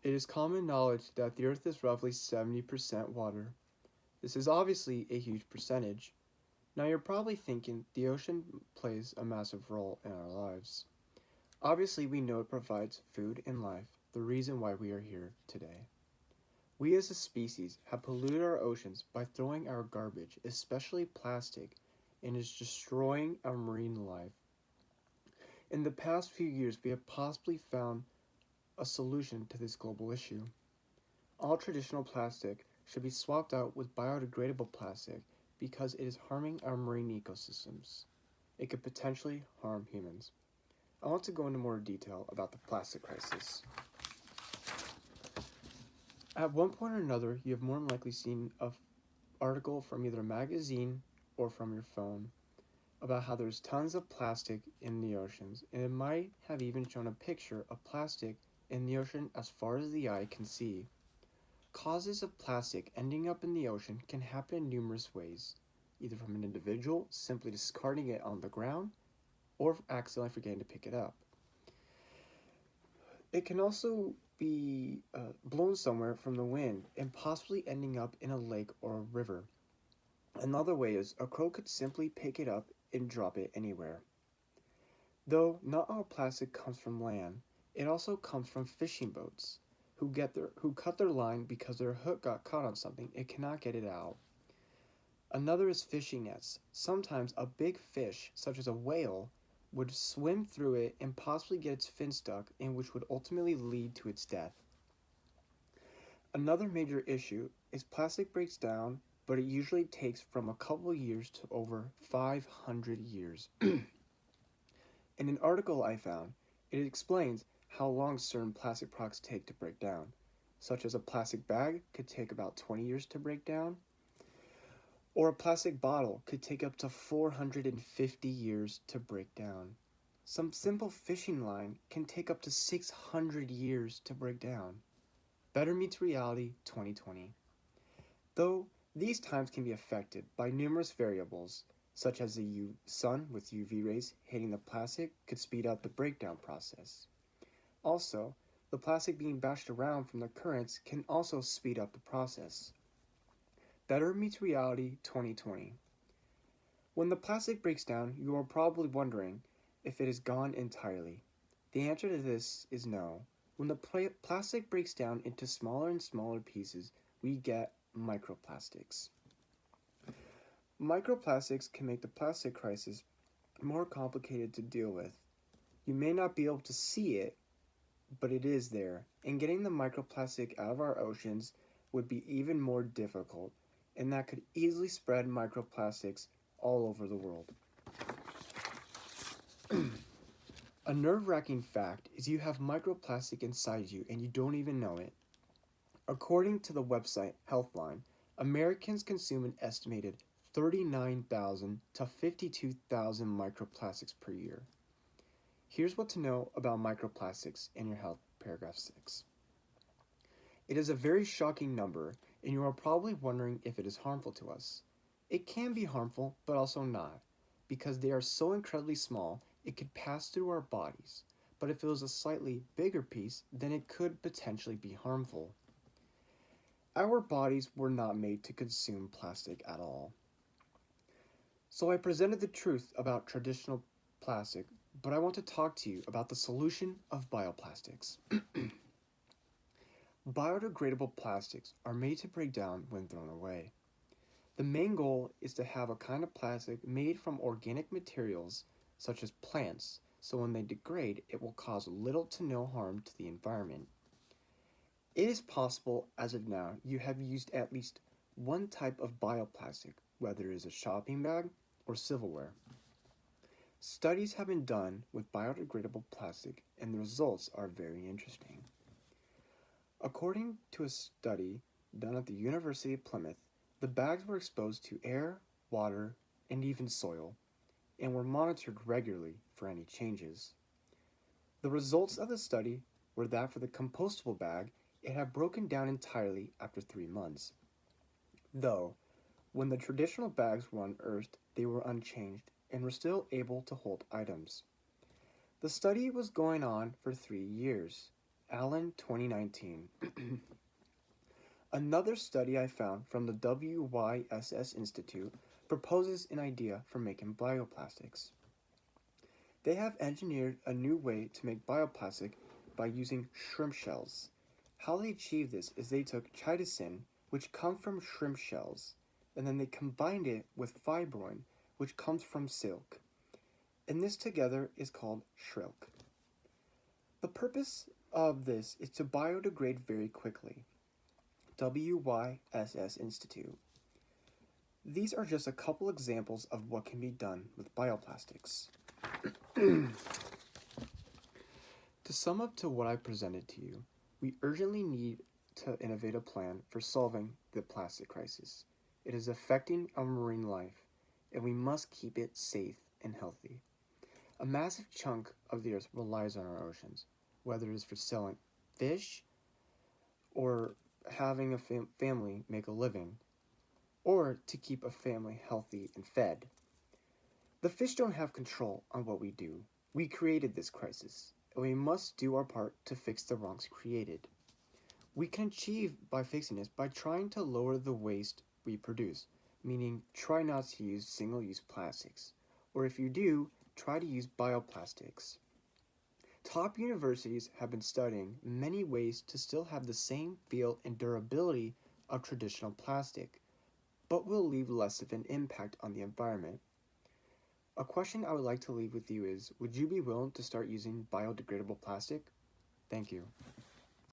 It is common knowledge that the Earth is roughly 70% water. This is obviously a huge percentage. Now you're probably thinking the ocean plays a massive role in our lives. Obviously, we know it provides food and life, the reason why we are here today. We as a species have polluted our oceans by throwing our garbage, especially plastic, and is destroying our marine life. In the past few years, we have possibly found a solution to this global issue. All traditional plastic should be swapped out with biodegradable plastic because it is harming our marine ecosystems. It could potentially harm humans. I want to go into more detail about the plastic crisis. At one point or another, you have more than likely seen an article from either a magazine or from your phone about how there's tons of plastic in the oceans, and it might have even shown a picture of plastic in the ocean as far as the eye can see. Causes of plastic ending up in the ocean can happen in numerous ways, either from an individual simply discarding it on the ground or accidentally forgetting to pick it up. It can also be blown somewhere from the wind and possibly ending up in a lake or a river. Another way is a crow could simply pick it up and drop it anywhere. Though not all plastic comes from land, it also comes from fishing boats who cut their line because their hook got caught on something and cannot get it out. Another is fishing nets. Sometimes a big fish, such as a whale, would swim through it and possibly get its fin stuck, and which would ultimately lead to its death. Another major issue is plastic breaks down, but it usually takes from a couple years to over 500 years. In an article I found, it explains how long certain plastic products take to break down, such as a plastic bag could take about 20 years to break down, or a plastic bottle could take up to 450 years to break down. Some simple fishing line can take up to 600 years to break down. Better meets reality 2020. Though these times can be affected by numerous variables, such as the sun with UV rays hitting the plastic could speed up the breakdown process. Also, the plastic being bashed around from the currents can also speed up the process. Better meets reality 2020. When the plastic breaks down, you are probably wondering if it is gone entirely. The answer to this is no. When the plastic breaks down into smaller and smaller pieces, we get microplastics. Microplastics can make the plastic crisis more complicated to deal with. You may not be able to see it, but it is there, and getting the microplastic out of our oceans would be even more difficult, and that could easily spread microplastics all over the world. A nerve-wracking fact is you have microplastic inside you and you don't even know it. According to the website Healthline, Americans consume an estimated 39,000 to 52,000 microplastics per year. Here's what to know about microplastics in your health, paragraph 6. It is a very shocking number, and you are probably wondering if it is harmful to us. It can be harmful, but also not, because they are so incredibly small, it could pass through our bodies. But if it was a slightly bigger piece, then it could potentially be harmful. Our bodies were not made to consume plastic at all. So I presented the truth about traditional plastic, but I want to talk to you about the solution of bioplastics. Biodegradable plastics are made to break down when thrown away. The main goal is to have a kind of plastic made from organic materials such as plants, so when they degrade, it will cause little to no harm to the environment. It is possible, as of now, you have used at least one type of bioplastic, whether it is a shopping bag or silverware. Studies have been done with biodegradable plastic, and the results are very interesting. According to a study done at the University of Plymouth, the bags were exposed to air, water, and even soil, and were monitored regularly for any changes. The results of the study were that for the compostable bag, it had broken down entirely after 3 months. Though, when the traditional bags were unearthed, they were unchanged and were still able to hold items. The study was going on for 3 years. Allen 2019. Another study I found from the WYSS Institute proposes an idea for making bioplastics. They have engineered a new way to make bioplastic by using shrimp shells. How they achieved this is they took chitosan, which comes from shrimp shells, and then they combined it with fibrin, which comes from silk. And this together is called Shrilk. The purpose of this is to biodegrade very quickly. WYSS Institute. These are just a couple examples of what can be done with bioplastics. To sum up to what I presented to you, we urgently need to innovate a plan for solving the plastic crisis. It is affecting our marine life, and we must keep it safe and healthy. A massive chunk of the earth relies on our oceans, whether it is for selling fish or having a family make a living, or to keep a family healthy and fed. The fish don't have control on what we do. We created this crisis, and we must do our part to fix the wrongs created. We can achieve by fixing this by trying to lower the waste we produce, meaning try not to use single-use plastics, or if you do, try to use bioplastics. Top universities have been studying many ways to still have the same feel and durability of traditional plastic, but will leave less of an impact on the environment. A question I would like to leave with you is, would you be willing to start using biodegradable plastic? Thank you.